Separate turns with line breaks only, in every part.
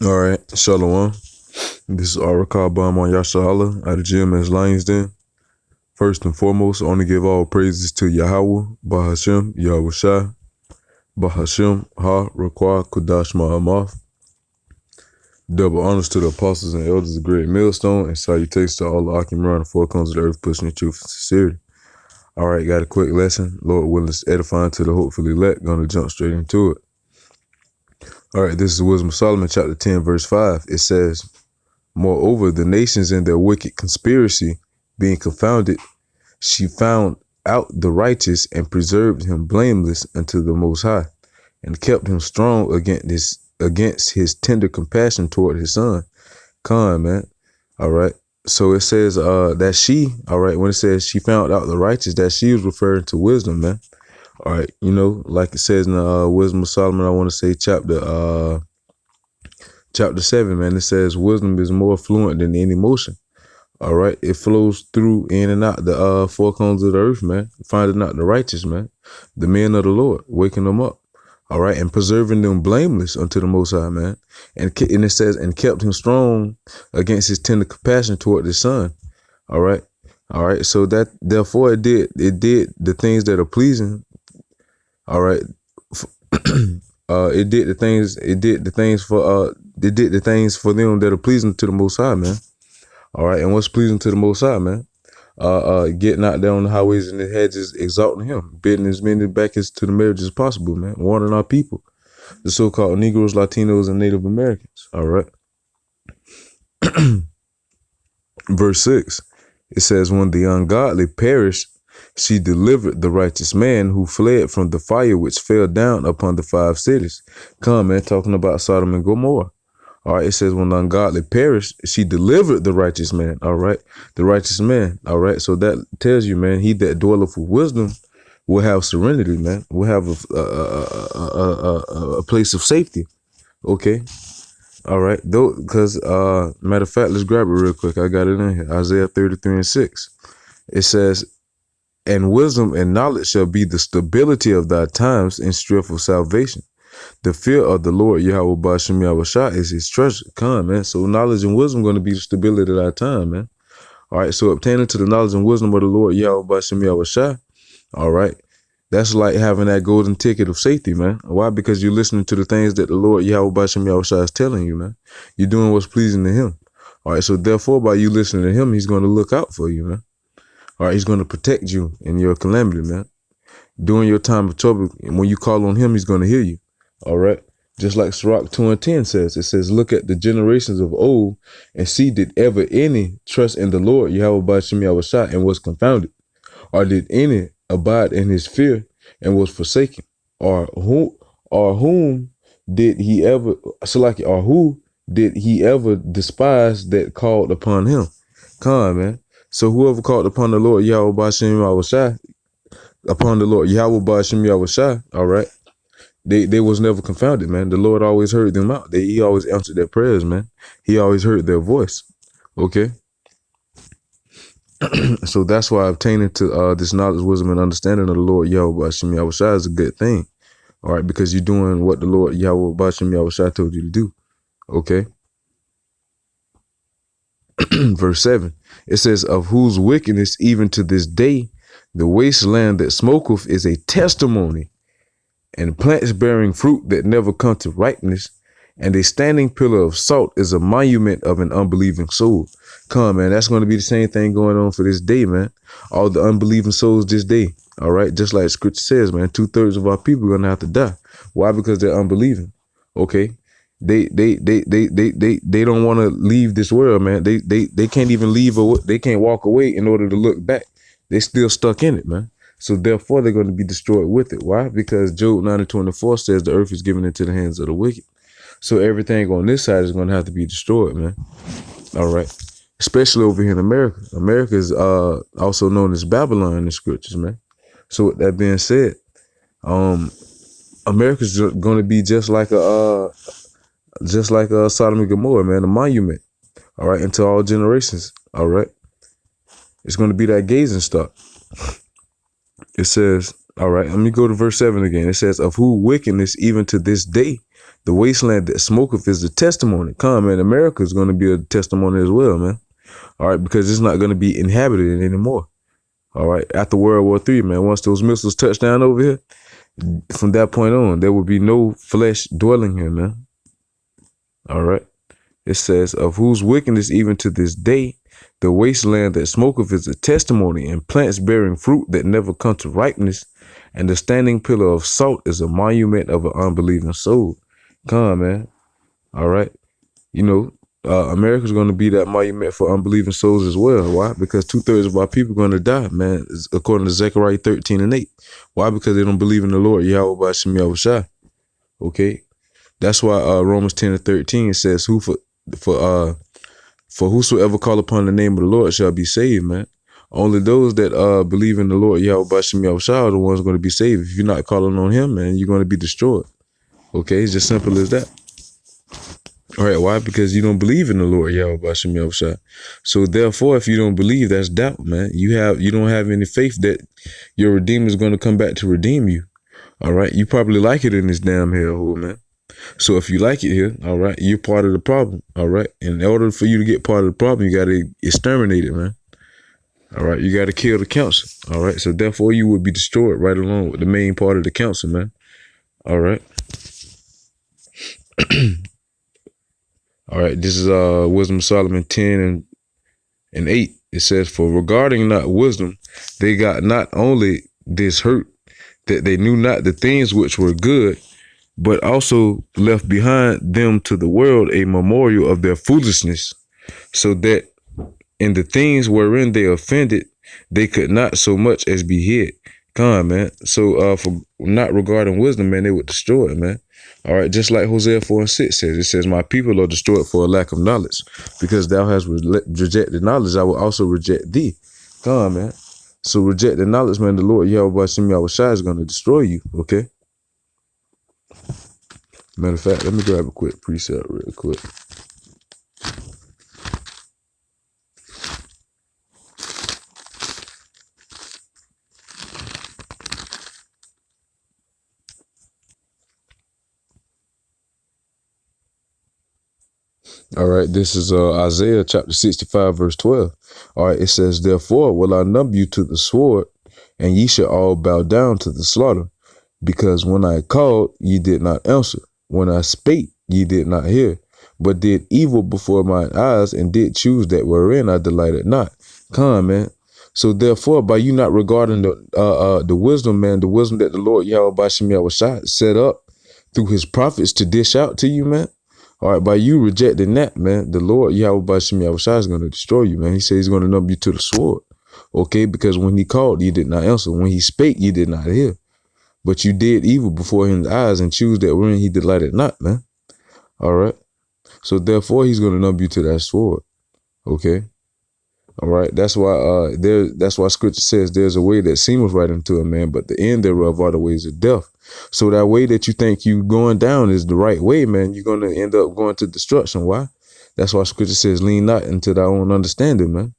All right, Shalom. This is Arakah Bam Yashala out of GMS Lions Den. First and foremost, I want to give all praises to Yahweh, Bahashem, Yahweh Shai, Bahashem, Ha, Rakwa, Kudash Ma'amath. Double honors to the apostles and elders of Great Millstone, and salutations to all the Akim around the four corners of the earth, pushing the truth and sincerity. All right, got a quick lesson. Lord willing, it's edifying to the hopefully elect. Gonna jump straight into it. All right, this is Wisdom of Solomon, chapter 10, verse 5. It says, moreover, the nations in their wicked conspiracy being confounded, she found out the righteous and preserved him blameless unto the Most High, and kept him strong against his tender compassion toward his son. Con, man. All right. So it says that she, all right, when it says she found out the righteous, that she was referring to wisdom, man. All right, you know, like it says in the Wisdom of Solomon, I want to say chapter 7, man. It says wisdom is more fluent than any motion. All right, it flows through in and out the four corners of the earth, man. Finding out the righteous, man, the men of the Lord, waking them up. All right, and preserving them blameless unto the Most High, man. And it says, and kept him strong against his tender compassion toward his son. All right, So that therefore it did the things that are pleasing. All right, it did the things for them that are pleasing to the Most High, man. All right, and what's pleasing to the Most High, man? Getting out there on the highways and the hedges, exalting him, bidding as many back as to the marriage as possible, man. Warning our people, the so-called Negroes, Latinos, and Native Americans. All right. Verse 6, it says, when the ungodly perished, she delivered the righteous man who fled from the fire which fell down upon the 5 cities. Come, man, talking about Sodom and Gomorrah. All right, it says when the ungodly perished, she delivered the righteous man. All right, the righteous man. All right, so that tells you, man, he that dwelleth with wisdom will have serenity, man. Will have a place of safety. Okay, all right. Though, because matter of fact, let's grab it real quick. I got it in here. Isaiah 33:6. It says, and wisdom and knowledge shall be the stability of thy times and strength of salvation. The fear of the Lord Yahweh Bashem Yahweh Shah is his treasure. Come, man. So knowledge and wisdom going to be the stability of our time, man. All right. So obtaining to the knowledge and wisdom of the Lord Yahweh Bashem Yahweh Shah. All right. That's like having that golden ticket of safety, man. Why? Because you're listening to the things that the Lord Yahweh Bashem Yahweh Shah is telling you, man. You're doing what's pleasing to him. All right. So therefore, by you listening to him, he's going to look out for you, man. All right. He's going to protect you in your calamity, man. During your time of trouble, when you call on him, he's going to hear you. All right. Just like Sirach 2:10 says, it says, look at the generations of old and see, did ever any trust in the Lord Yahweh Bashem Yahweh Shah and was confounded? Or did any abide in his fear and was forsaken? Or whom did he ever who did he ever despise that called upon him? Come on, man. So whoever called upon the Lord Yahweh Bashem Yahweh Shah, upon the Lord Yahweh Bashem Yahweh Shah, all right. They was never confounded, man. The Lord always heard them out. He always answered their prayers, man. He always heard their voice. Okay. So that's why obtaining to this knowledge, wisdom, and understanding of the Lord Yahweh Bashem Yahweh Shai is a good thing. All right, because you're doing what the Lord Yahweh Bashem Yahweh Shai told you to do. Okay. Verse 7. It says, of whose wickedness even to this day the wasteland that smoketh is a testimony, and plants bearing fruit that never come to ripeness, and a standing pillar of salt is a monument of an unbelieving soul. Come, man, that's going to be the same thing going on for this day, man. All the unbelieving souls this day. All right, just like scripture says, man, 2/3 of our people are going to have to die. Why? Because they're unbelieving. Okay, they don't want to leave this world, man. They can't even leave. They can't walk away in order to look back. They still stuck in it, man. So therefore, they're going to be destroyed with it. Why? Because Job 9:24 says the earth is given into the hands of the wicked. So everything on this side is going to have to be destroyed, man. All right. Especially over here in America. America is also known as Babylon in the scriptures, man. So with that being said, America's going to be just like a Sodom and Gomorrah, man, a monument. All right, into all generations. All right. It's going to be that gazing stock. It says, all right, let me go to verse 7 again. It says, of who wickedness even to this day The wasteland that smoketh is the testimony. Come, man, America is going to be a testimony as well, man. All right, because it's not going to be inhabited anymore. All right, after World War III, man, once those missiles touch down over here, from that point on, there will be no flesh dwelling here, man. All right. It says, of whose wickedness even to this day, the wasteland that smoketh is a testimony, and plants bearing fruit that never come to ripeness, and the standing pillar of salt is a monument of an unbelieving soul. Come, man. All right. You know, America's going to be that monument for unbelieving souls as well. Why? Because 2/3 of our people are going to die, man, according to Zechariah 13:8. Why? Because they don't believe in the Lord, Yahweh Ba'Shem Yahushua. Okay. That's why Romans 10:13 says, for whosoever call upon the name of the Lord shall be saved, man. Only those that believe in the Lord Yahweh Ba'Shem Yahushua are the ones going to be saved. If you're not calling on him, man, you're going to be destroyed. Okay, it's just simple as that. All right, why? Because you don't believe in the Lord Yahweh Ba'Shem Yahushua. So therefore, if you don't believe, that's doubt, man. You don't have any faith that your Redeemer is going to come back to redeem you. All right, you probably like it in this damn hellhole, man. So if you like it here, all right, you're part of the problem. All right. In order for you to get part of the problem, you got to exterminate it, man. All right. You got to kill the council. All right. So therefore, you would be destroyed right along with the main part of the council, man. All right. All right. This is Wisdom of Solomon 10:8. It says, for regarding not wisdom, they got not only this hurt, that they knew not the things which were good, but also left behind them to the world a memorial of their foolishness, so that in the things wherein they offended, they could not so much as be hid. Come on, man. So for not regarding wisdom, man, they would destroy it, man. All right, just like Hosea 4:6 says, it says, my people are destroyed for a lack of knowledge. Because thou hast rejected knowledge, I will also reject thee. Come on, man. So reject the knowledge, man. The Lord Yahweh Ba'Shem Yahushua is going to destroy you, okay? Matter of fact, let me grab a quick precept real quick. All right, this is Isaiah chapter 65, verse 12. All right, it says, therefore will I number you to the sword, and ye shall all bow down to the slaughter. Because when I called, ye did not answer. When I spake, ye did not hear, but did evil before mine eyes, and did choose that wherein I delighted not. Come, man. So therefore, by you not regarding the wisdom, man, the wisdom that the Lord Yahweh Ba'Shem Yahushua set up through his prophets to dish out to you, man. All right, by you rejecting that, man, the Lord Yahweh Ba'Shem Yahushua is going to destroy you, man. He says he's going to number you to the sword. Okay, because when he called, you did not answer. When he spake, you did not hear. But you did evil before his eyes and choose that wherein he delighted not, man. All right. So therefore, he's going to number you to that sword. Okay. All right. That's why that's why scripture says there's a way that seemeth right unto a man, but the end thereof are the ways of death. So that way that you think you going down is the right way, man, you're going to end up going to destruction. Why? That's why scripture says lean not into thy own understanding, man.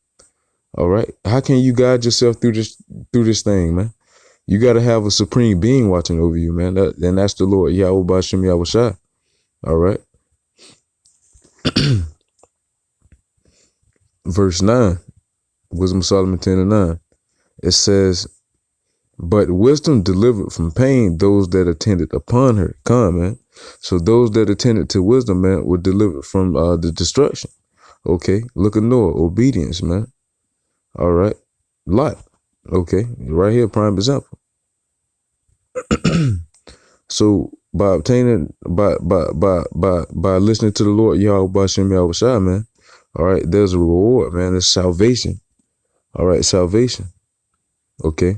All right. How can you guide yourself through this thing, man? You got to have a supreme being watching over you, man. And that's the Lord, Yahweh Ba'Shem Yahushua. All right. Verse 9, Wisdom of Solomon 10:9. It says, but wisdom delivered from pain those that attended upon her. Come, man. So those that attended to wisdom, man, were delivered from the destruction. Okay. Look at Noah, obedience, man. All right. Lot. Okay. Right here, prime example. So by obtaining, by listening to the Lord Yahweh Ba'Shem Yahushua, man. All right, there's a reward, man. It's salvation. All right, salvation. Okay,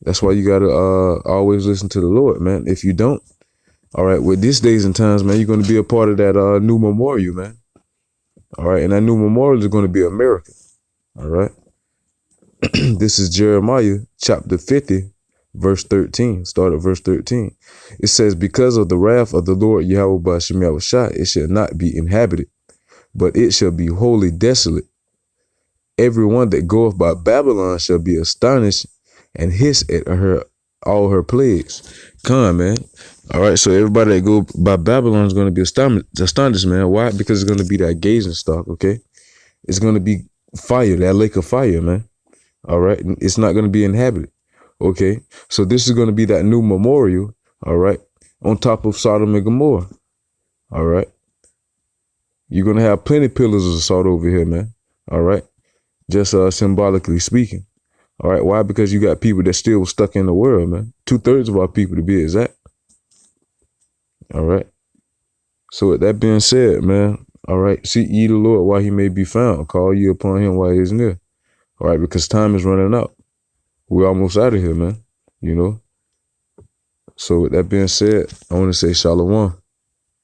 that's why you gotta always listen to the Lord, man. If you don't, all right, with these days and times, man, you're gonna be a part of that new memorial, man. All right, and that new memorial is gonna be America. All right, this is Jeremiah chapter 50. Verse 13, start at verse 13. It says, because of the wrath of the Lord Yahweh Ba'Shem Yahushua, it shall not be inhabited, but it shall be wholly desolate. Everyone that goeth by Babylon shall be astonished and hiss at her all her plagues. Come, man. All right, so everybody that go by Babylon is going to be astonished, man. Why? Because it's going to be that gazing stock, okay? It's going to be fire, that lake of fire, man. All right, it's not going to be inhabited, okay? So this is going to be that new memorial, all right, on top of Sodom and Gomorrah, all right? You're going to have plenty pillars of salt over here, man, all right? Just symbolically speaking. All right, why? Because you got people that still stuck in the world, man. 2/3 of our people, to be exact. All right. So with that being said, man, all right, seek ye the Lord while he may be found. Call ye upon him while he is near. All right, because time is running out. We're almost out of here, man. You know. So with that being said, I want to say shalom.